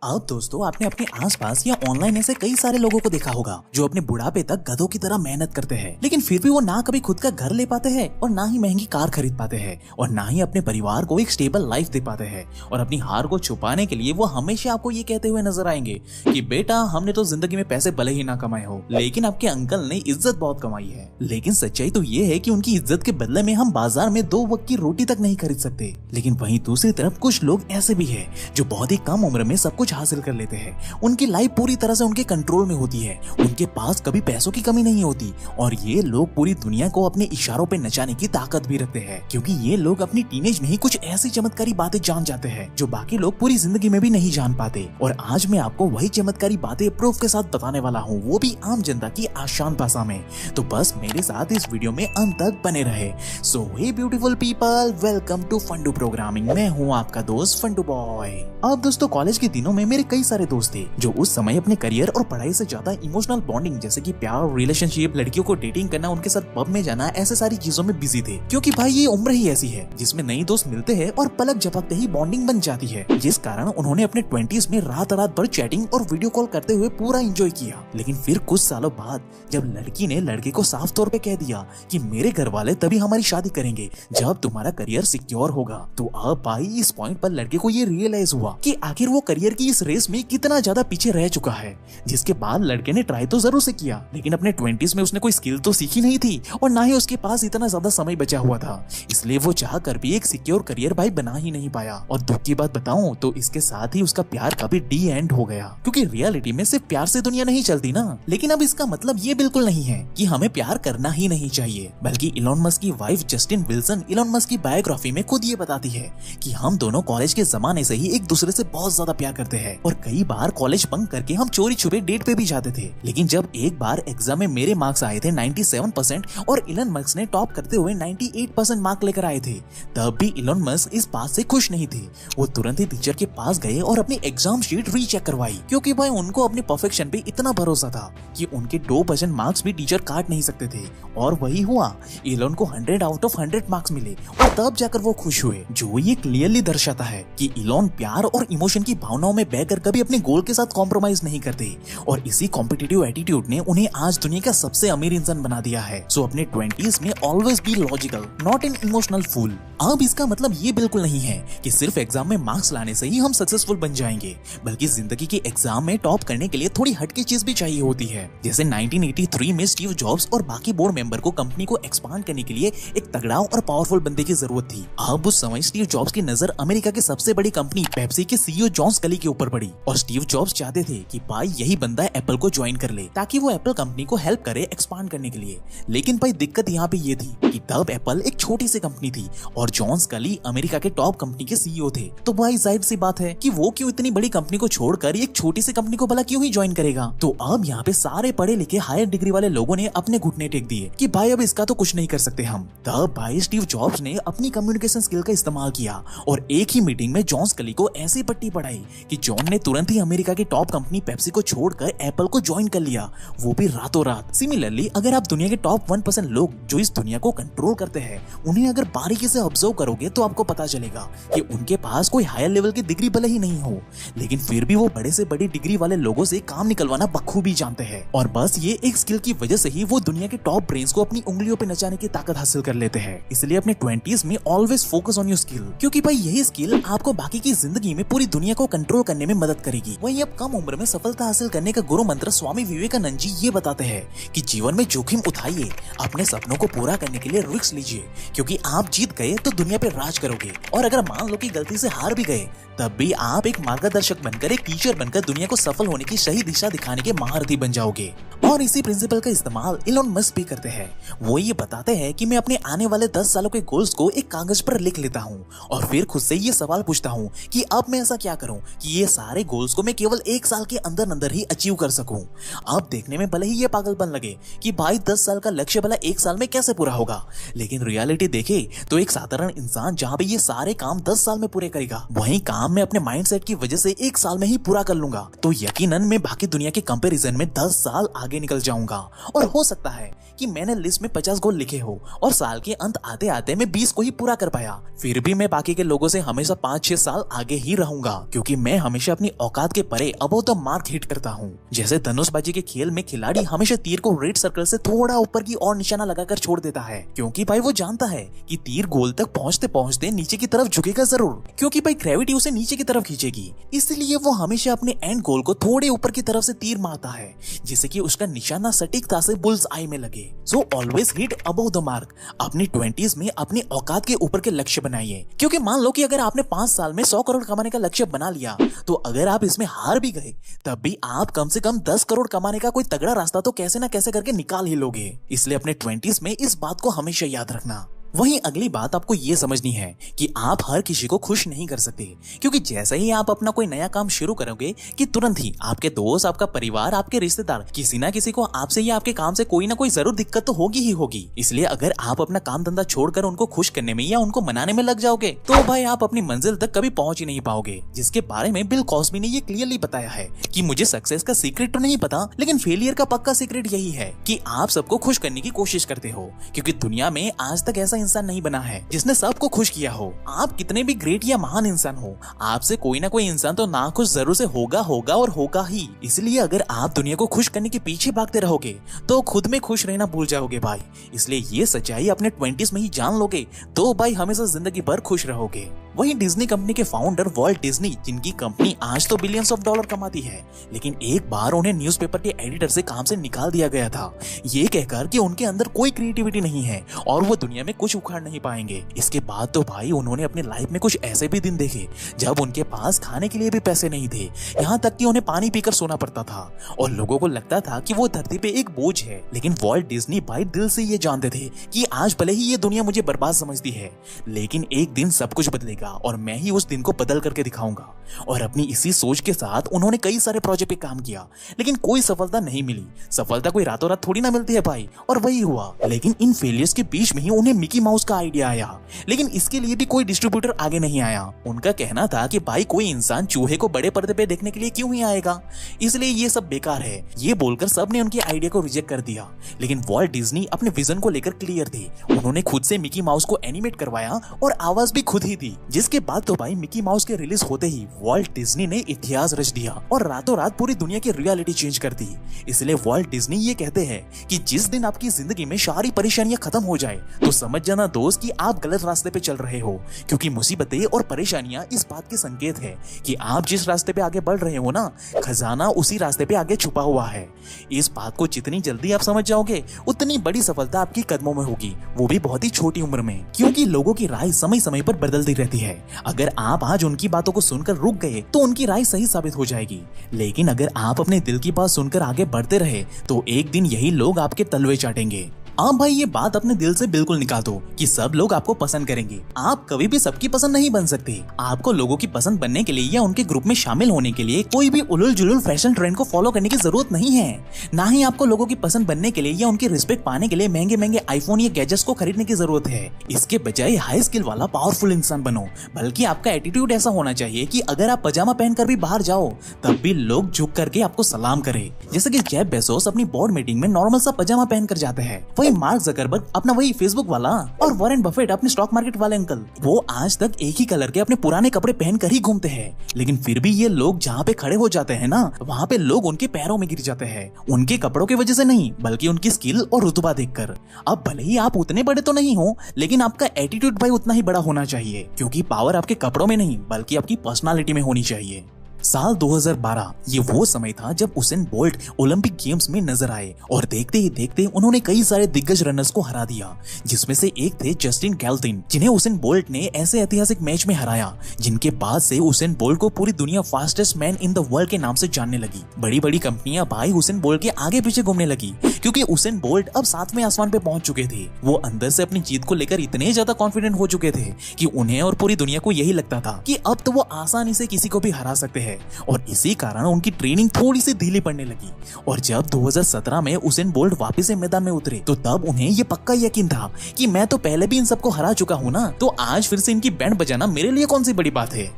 अब दोस्तों आपने अपने आसपास या ऑनलाइन ऐसे कई सारे लोगों को देखा होगा जो अपने बुढ़ापे तक गधों की तरह मेहनत करते हैं, लेकिन फिर भी वो ना कभी खुद का घर ले पाते हैं और ना ही महंगी कार खरीद पाते हैं और ना ही अपने परिवार को एक स्टेबल लाइफ दे पाते हैं। और अपनी हार को छुपाने के लिए वो हमेशा आपको ये कहते हुए नजर आएंगे कि बेटा हमने तो जिंदगी में पैसे भले ही ना कमाए हो, लेकिन आपके अंकल ने इज्जत बहुत कमाई है। लेकिन सच्चाई तो ये है कि उनकी इज्जत के बदले में हम बाजार में 2 वक्त की रोटी तक नहीं खरीद सकते। लेकिन वहीं दूसरी तरफ कुछ लोग ऐसे भी है जो बहुत ही कम उम्र में सब कुछ हासिल कर लेते हैं। उनकी लाइफ पूरी तरह से उनके कंट्रोल में होती है, उनके पास कभी पैसों की कमी नहीं होती और ये लोग पूरी दुनिया को अपने इशारों पे नचाने की ताकत भी रखते हैं, क्योंकि ये लोग अपनी टीनेज में ही कुछ ऐसी चमत्कारी बातें जान जाते हैं जो बाकी लोग पूरी जिंदगी में भी नहीं जान पाते। और आज मैं आपको वही चमत्कारी बातें प्रूफ के साथ बताने वाला हूँ, वो भी आम जनता की आसान भाषा में। तो बस मेरे साथ इस वीडियो में अंत तक बने रहे। So hey beautiful people, welcome to Fundoo programming. मैं हूँ आपका दोस्त फंडू बॉय। अब दोस्तों कॉलेज के दिनों में मेरे कई सारे दोस्त थे जो उस समय अपने करियर और पढ़ाई से ज्यादा इमोशनल बॉन्डिंग जैसे कि प्यार, रिलेशनशिप, लड़कियों को डेटिंग करना, उनके साथ पब में जाना, ऐसे सारी चीजों में बिजी थे। क्योंकि भाई ये उम्र ही ऐसी है जिसमें नए दोस्त मिलते हैं और पलक झपकते ही बॉन्डिंग बन जाती है, जिस कारण उन्होंने अपने 20s में रात रात भर चैटिंग और वीडियो कॉल करते हुए पूरा एंजॉय किया। लेकिन फिर कुछ सालों बाद जब लड़की ने लड़के को साफ तौर पे कह दिया कि मेरे घर वाले तभी हमारी शादी करेंगे जब तुम्हारा करियर सिक्योर होगा, तो अब भाई इस पॉइंट पर लड़के को ये रियलाइज हुआ कि आखिर वो करियर की इस रेस में कितना ज्यादा पीछे रह चुका है। जिसके बाद लड़के ने ट्राई तो जरूर से किया, लेकिन अपने 20s में उसने कोई स्किल तो सीखी नहीं थी और ना ही उसके पास इतना ज्यादा समय बचा हुआ था, इसलिए वो चाह कर भी एक सिक्योर करियर भाई बना ही नहीं पाया। और दुख की बात बताऊं तो इसके साथ ही उसका प्यार का भी डी एंड हो गया, क्योंकि रियलिटी में सिर्फ प्यार से दुनिया नहीं चलती ना। लेकिन अब इसका मतलब ये बिल्कुल नहीं है कि हमें प्यार करना ही नहीं चाहिए, बल्कि इलॉन मस्क की wife Justin Wilson Elon Musk की बायोग्राफी में खुद ये बताती है कि हम दोनों कॉलेज के जमाने से ही एक दूसरे से बहुत ज्यादा प्यार करते हैं और कई बार कॉलेज बंक करके हम चोरी छुपे डेट पे भी जाते थे। लेकिन जब एक बार एग्जाम में मेरे मार्क्स आए थे 97% और इलॉन मस्क ने टॉप करते हुए 98% मार्क लेकर आए थे, तब भी इलॉन मस्क इस बात से खुश नहीं थे। वो तुरंत ही टीचर के पास गए और अपनी एग्जाम शीट रीचेक करवाई, क्योंकि भाई उनको अपने परफेक्शन पे इतना भरोसा था कि उनके 2% मार्क्स भी टीचर काट नहीं सकते थे। और वही हुआ, इलॉन को 100 आउट ऑफ 100 मार्क्स मिले और तब जाकर वो खुश हुए, जो ये क्लियरली दर्शाता है कि इलॉन प्यार और इमोशन की भावनाओं में बहकर कभी अपने गोल के साथ कॉम्प्रोमाइज नहीं करते और इसी कॉम्पिटिटिव एटीट्यूड ने उन्हें आज दुनिया का सबसे अमीर इंसान बना दिया है। सो अपने 20s में always be logical, not an emotional fool. अब इसका मतलब ये बिल्कुल नहीं है कि सिर्फ एग्जाम में मार्क्स लाने से ही हम सक्सेसफुल बन जाएंगे, बल्कि जिंदगी के एग्जाम में टॉप करने के लिए थोड़ी हटके चीज भी चाहिए होती है। जैसे 1983 में स्टीव जॉब्स और बाकी बोर्ड मेंबर को कंपनी को एक्सपांड करने के लिए एक तगड़ा और पावरफुल बंदे की जरूरत थी। अब उस समय स्टीव जॉब्स की नजर अमेरिका की सबसे बड़ी कंपनी पेप्सी के सीईओ जॉन स्कली के ऊपर पड़ी और स्टीव जॉब्स चाहते थे कि भाई यही बंदा एप्पल को ज्वाइन कर ले ताकि वो एप्पल कंपनी को हेल्प करे एक्सपांड करने के लिए। लेकिन भाई दिक्कत यहाँ पे ये थी कि तब एप्पल एक छोटी सी कंपनी थी और जॉन स्कली अमेरिका के टॉप कंपनी के सीईओ थे। तो भाई जाहिर सी बात है कि वो क्यों इतनी बड़ी कंपनी को छोड़कर एक छोटी सी कंपनी को भला क्यों ही ज्वाइन करेगा। तो अब यहाँ पे सारे पढ़े लिखे हायर डिग्री वाले लोगों ने अपने घुटने टेक दिए कि भाई अब इसका तो कुछ नहीं कर सकते हम। तब भाई स्टीव जॉब्स ने अपनी कम्युनिकेशन स्किल का इस्तेमाल किया और एक ही मीटिंग में जॉन स्कली को ऐसी पट्टी पढ़ाई कि जॉन ने तुरंत ही अमेरिका की टॉप कंपनी पेप्सी को छोड़कर एप्पल को ज्वाइन कर लिया, वो भी रातों रात। सिमिलरली अगर आप दुनिया के टॉप 1% लोग जो इस दुनिया को कंट्रोल करते हैं उन्हें अगर बारीकी से ऑब्जर्व करोगे तो आपको पता चलेगा कि उनके पास कोई हायर लेवल की डिग्री भले ही नहीं हो, लेकिन फिर भी वो बड़े से बड़ी डिग्री वाले लोगों से काम निकलवाना बखूबी जानते हैं। और बस ये एक स्किल की वजह से ही वो दुनिया के टॉप ब्रेन्स को अपनी उंगलियों पे नचाने की ताकत हासिल कर लेते हैं। इसलिए अपने 20s में always focus on your skill, क्योंकि भाई यही स्किल आपको बाकी की जिंदगी में पूरी दुनिया को कंट्रोल करने में मदद करेगी। वहीं अब कम उम्र में सफलता हासिल करने का गुरु मंत्र स्वामी विवेकानंद जी ये बताते हैं कि जीवन में जोखिम उठाइए, अपने सपनों को पूरा करने के लिए रिस्क लीजिए, क्योंकि आप जीत गए तो दुनिया पे राज करोगे और अगर मान लो कि गलती से हार भी गए तब भी आप एक मार्गदर्शक बनकर, एक टीचर बनकर दुनिया को सफल होने की सही दिशा दिखाने के महारथी बन जाओगे। और इसी प्रिंसिपल का इस्तेमाल इलॉन मस्क भी करते हैं। वो ये बताते हैं कि मैं अपने आने वाले 10 सालों के गोल्स को एक कागज पर लिख लेता हूँ और फिर खुद से ये सवाल पूछता हूँ कि अब मैं ऐसा क्या करूँ कि ये सारे गोल्स को मैं केवल 1 साल के अंदर अंदर ही अचीव कर सकूं। अब देखने में भले ही ये पागलपन लगे कि भाई 10 साल का लक्ष्य भला 1 साल में कैसे पूरा होगा, लेकिन रियलिटी देखे तो एक साधारण इंसान जहाँ पे ये सारे काम 10 साल में पूरे करेगा, वही काम काम मैं अपने माइंडसेट की वजह से 1 साल में ही पूरा कर लूंगा तो यकीनन मैं बाकी दुनिया के कंपैरिजन में 10 साल आगे निकल जाऊंगा। और हो सकता है कि मैंने लिस्ट में 50 गोल लिखे हो और साल के अंत आते आते मैं 20 को ही पूरा कर पाया, फिर भी मैं बाकी के लोगों से हमेशा 5-6 साल आगे ही रहूंगा, क्योंकि मैं हमेशा अपनी औकात के परे अबव द मार्क हिट करता हूँ। जैसे धनुषबाजी के खेल में खिलाड़ी हमेशा तीर को रेड सर्कल से थोड़ा ऊपर की ओर निशाना लगाकर छोड़ देता है, क्योंकि भाई वो जानता है कि तीर गोल तक पहुँचते पहुँचते नीचे की तरफ झुकेगा जरूर, क्योंकि भाई ग्रेविटी उसे नीचे की तरफ खींचेगी। इसलिए वो हमेशा अपने एंड गोल को थोड़े ऊपर की तरफ से तीर मारता है, जिससे कि उसका निशाना सटीकता से बुल्स आई में लगे। So always hit above the mark. अपनी 20s में अपनी औकात के ऊपर के लक्ष्य बनाइए, क्योंकि मान लो कि अगर आपने 5 साल में 100 करोड़ कमाने का लक्ष्य बना लिया तो अगर आप इसमें हार भी गए तब भी आप कम से कम 10 करोड़ कमाने का कोई तगड़ा रास्ता तो कैसे ना कैसे करके निकाल ही लोगे। इसलिए अपने 20s में इस बात को हमेशा याद रखना। वहीं अगली बात आपको ये समझनी है कि आप हर किसी को खुश नहीं कर सकते, क्योंकि जैसे ही आप अपना कोई नया काम शुरू करोगे कि तुरंत ही आपके दोस्त, आपका परिवार, आपके रिश्तेदार किसी ना किसी को आपसे या आपके काम से कोई ना कोई जरूर दिक्कत तो होगी ही होगी। इसलिए अगर आप अपना काम धंधा छोड़कर उनको खुश करने में या उनको मनाने में लग जाओगे तो भाई आप अपनी मंजिल तक कभी पहुंच ही नहीं पाओगे, जिसके बारे में बिल कॉस्बी ने ये क्लियरली बताया है कि मुझे सक्सेस का सीक्रेट तो नहीं पता, लेकिन फेलियर का पक्का सीक्रेट यही है कि आप सबको खुश करने की कोशिश करते हो, क्योंकि दुनिया में आज तक ऐसा इंसान नहीं बना है जिसने सबको खुश किया हो। आप कितने भी ग्रेट या महान इंसान हो, आपसे कोई ना कोई इंसान तो नाखुश जरूर से होगा और होगा ही। इसलिए अगर आप दुनिया को खुश करने के पीछे भागते रहोगे तो खुद में खुश रहना भूल जाओगे भाई। इसलिए ये सच्चाई अपने 20s में ही जान लोगे तो भाई हमेशा जिंदगी भर खुश रहोगे। वहीं डिज्नी कंपनी के फाउंडर वॉल्ट डिज्नी, जिनकी कंपनी आज तो बिलियंस ऑफ डॉलर कमाती है, लेकिन एक बार उन्हें न्यूज़पेपर के एडिटर से काम से निकाल दिया गया था, ये कहकर कि उनके अंदर कोई क्रिएटिविटी नहीं है और वो दुनिया में कुछ उखाड़ नहीं पाएंगे। इसके बाद तो भाई उन्होंने अपनी लाइफ में कुछ ऐसे भी दिन देखे जब उनके पास खाने के लिए भी पैसे नहीं थे, यहाँ तक कि उन्हें पानी पीकर सोना पड़ता था और लोगों को लगता था कि वो धरती पे एक बोझ है। लेकिन वॉल्ट डिज्नी भाई दिल से ये जानते थे कि आज भले ही ये दुनिया मुझे बर्बाद समझती है, लेकिन एक दिन सब कुछ बदलेगा और मैं ही उस दिन को बदल करके दिखाऊंगा। और अपनी इसी सोच के साथ उन्होंने कई सारे प्रोजेक्ट पे काम किया, लेकिन कोई सफलता नहीं मिली। सफलता कोई रातों रात थोड़ी ना मिलती है भाई, और वही हुआ। लेकिन इन फेलियर्स के बीच में ही उन्हें मिकी माउस का आइडिया आया, लेकिन इसके लिए भी कोई डिस्ट्रीब्यूटर आगे नहीं आया। उनका कहना था कि भाई कोई इंसान चूहे को बड़े पर्दे पे देखने के लिए क्यों ही आएगा, इसलिए ये सब बेकार है। ये बोलकर सब ने उनके आइडिया को रिजेक्ट कर दिया। लेकिन वॉल्ट डिज्नी अपने विजन को लेकर क्लियर थे। उन्होंने खुद से मिकी माउस को एनिमेट करवाया और आवाज भी खुद ही दी, जिसके बाद तो भाई मिकी माउस के रिलीज होते ही वॉल्ट डिज्नी ने इतिहास रच दिया और रातों रात पूरी दुनिया की रियलिटी चेंज कर दी। इसलिए वॉल्ट डिज्नी ये कहते हैं कि जिस दिन आपकी जिंदगी में सारी परेशानियां खत्म हो जाए तो समझ जाना दोस्त कि आप गलत रास्ते पे चल रहे हो, क्योंकि मुसीबतें और परेशानियां इस बात के संकेत है कि आप जिस रास्ते पे आगे बढ़ रहे हो ना, खजाना उसी रास्ते पे आगे छुपा हुआ है। इस बात को जितनी जल्दी आप समझ जाओगे उतनी बड़ी सफलता आपकी कदमों में होगी, वो भी बहुत ही छोटी उम्र में, क्योंकि लोगों की राय समय समय पर बदलती रहती है। अगर आप आज उनकी बातों को सुनकर रुक गए तो उनकी राय सही साबित हो जाएगी, लेकिन अगर आप अपने दिल की बात सुनकर आगे बढ़ते रहे तो एक दिन यही लोग आपके तलवे चाटेंगे। आप भाई ये बात अपने दिल से बिल्कुल निकाल दो कि सब लोग आपको पसंद करेंगे। आप कभी भी सबकी पसंद नहीं बन सकते। आपको लोगों की पसंद बनने के लिए या उनके ग्रुप में शामिल होने के लिए कोई भी उलुल जुलुल फैशन ट्रेंड को फॉलो करने की जरूरत नहीं है। ना ही आपको लोगों की पसंद बनने के लिए या उनकी रिस्पेक्ट पाने के लिए महंगे महंगे आईफोन या गैजेट्स को खरीदने की जरूरत है। इसके बजाय हाई स्किल वाला पावरफुल इंसान बनो। बल्कि आपका एटीट्यूड ऐसा होना चाहिए कि अगर आप पजामा पहनकर भी बाहर जाओ तब भी लोग झुक करके आपको सलाम करे। जैसे कि जेफ बेजोस अपनी बोर्ड मीटिंग में नॉर्मल सा पजामा पहनकर जाते हैं, वही मार्क जकरबर्ग अपना वही फेसबुक वाला और वॉरेन बफेट अपने स्टॉक मार्केट वाले अंकल, वो आज तक एक ही कलर के अपने पुराने कपड़े पहनकर ही घूमते हैं। लेकिन फिर भी ये लोग जहाँ पे खड़े हो जाते हैं ना, वहाँ पे लोग उनके पैरों में गिर जाते हैं, उनके कपड़ों की वजह से नहीं बल्कि उनकी स्किल और रुतबा देखकर। अब भले ही आप उतने बड़े तो नहीं हो, लेकिन आपका एटीट्यूड भाई उतना ही बड़ा होना चाहिए, क्योंकि पावर आपके कपड़ों में नहीं बल्कि आपकी पर्सनालिटी में होनी चाहिए। साल 2012 ये वो समय था जब उसेन बोल्ट ओलंपिक गेम्स में नजर आए और देखते ही देखते उन्होंने कई सारे दिग्गज रनर्स को हरा दिया, जिसमें से एक थे जस्टिन गैल्टिन, जिन्हें उसेन बोल्ट ने ऐसे ऐतिहासिक मैच में हराया जिनके बाद से उसेन बोल्ट को पूरी दुनिया fastest man in the world के नाम से जानने लगी। बड़ी बड़ी कंपनियां भाई उसेन बोल्ट के आगे पीछे घूमने लगी, क्योंकि उसेन बोल्ट अब 7वें आसमान पे पहुंच चुके थे। वो अंदर से अपनी जीत को लेकर इतने ज्यादा कॉन्फिडेंट हो चुके थे कि उन्हें और पूरी दुनिया को यही लगता था कि अब तो वो आसानी से किसी को भी हरा सकते हैं है और इसी कारण उनकी ट्रेनिंग थोड़ी सी ढीली पड़ने लगी। और जब 2017 में उसेन बोल्ट वापस से मैदान में उतरे तो तब उन्हें ये पक्का यकीन था कि मैं तो पहले भी इन सबको हरा चुका हूँ ना, तो आज फिर से इनकी बैंड बजाना मेरे लिए कौन सी बड़ी बात है।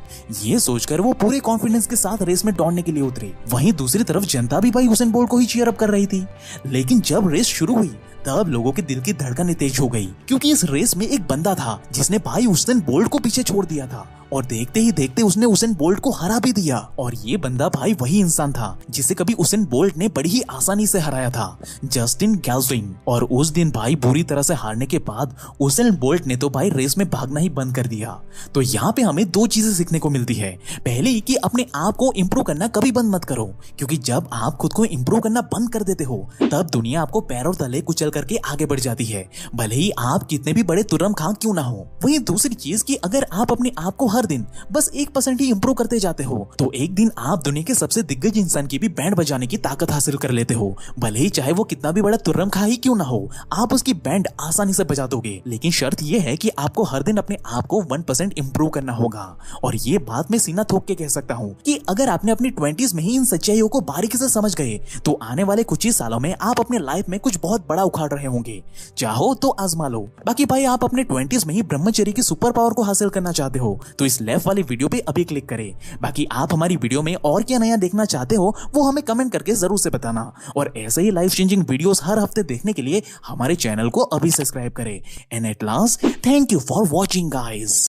ये सोचकर वो पूरे कॉन्फिडेंस के साथ रेस में दौड़ने के लिए उतरे। वहीं दूसरी तरफ जनता भी भाई उसेन बोल्ट को ही चीयर अप कर रही थी। लेकिन जब रेस शुरू हुई तब लोगों के दिल की धड़कनें तेज हो गई, क्योंकि इस रेस में एक बंदा था जिसने भाई उसेन बोल्ट को पीछे छोड़ दिया था और देखते ही देखते उसने उसेन बोल्ट को हरा भी दिया। और ये बंदा भाई वही इंसान था जिसे कभी उसेन बोल्ट ने बड़ी ही आसानी से हराया था, जस्टिन गैल्सविन। और उस दिन भाई बुरी तरह से हारने के बाद उसेन बोल्ट ने तो भाई रेस में भागना ही बंद कर दिया। तो यहाँ पे हमें दो चीजें सीखने को मिलती है। पहली कि अपने आप को इम्प्रूव करना कभी बंद मत करो, क्योंकि जब आप खुद को इम्प्रूव करना बंद कर देते हो तब दुनिया आपको पैरों तले कुचल करके आगे बढ़ जाती है, भले ही आप कितने भी बड़े तुर्रम खां क्यों ना हो। वहीं दूसरी चीज कि अगर आप अपने आप को हर दिन बस 1% ही इम्प्रूव करते जाते हो तो एक दिन आप दुनिया के सबसे दिग्गज इंसान की भी बैंड बजाने की ताकत हासिल कर लेते हो, भले ही चाहे वो कितना भी बड़ा तुर्रम खां ही क्यों ना हो। आप उसकी बैंड आसानी से बजा दोगे, लेकिन शर्त यह है कि आपको हर दिन अपने आप को 1% इम्प्रूव करना होगा। और ये बात मैं सीना ठोक के कह सकता हूँ कि अगर आपने अपनी 20s में ही इन सच्चाइयों को बारीकी से समझ गए तो आने वाले कुछ ही सालों में आप अपने लाइफ में कुछ बहुत बड़ा उखाड़ रहे होंगे। चाहो तो आजमा लो। बाकी भाई आप अपने 20s में ही ब्रह्मचर्य की सुपर पावर को हासिल करना चाहते हो तो इस लेफ्ट वाली वीडियो पे अभी क्लिक करें। बाकी आप हमारी वीडियो में और क्या नया देखना चाहते हो वो हमें कमेंट करके जरूर से बताना। और ऐसे ही लाइफ चेंजिंग वीडियोस हर हफ्ते देखने के लिए हमारे चैनल को अभी सब्सक्राइब करें। And at last, thank you for watching guys.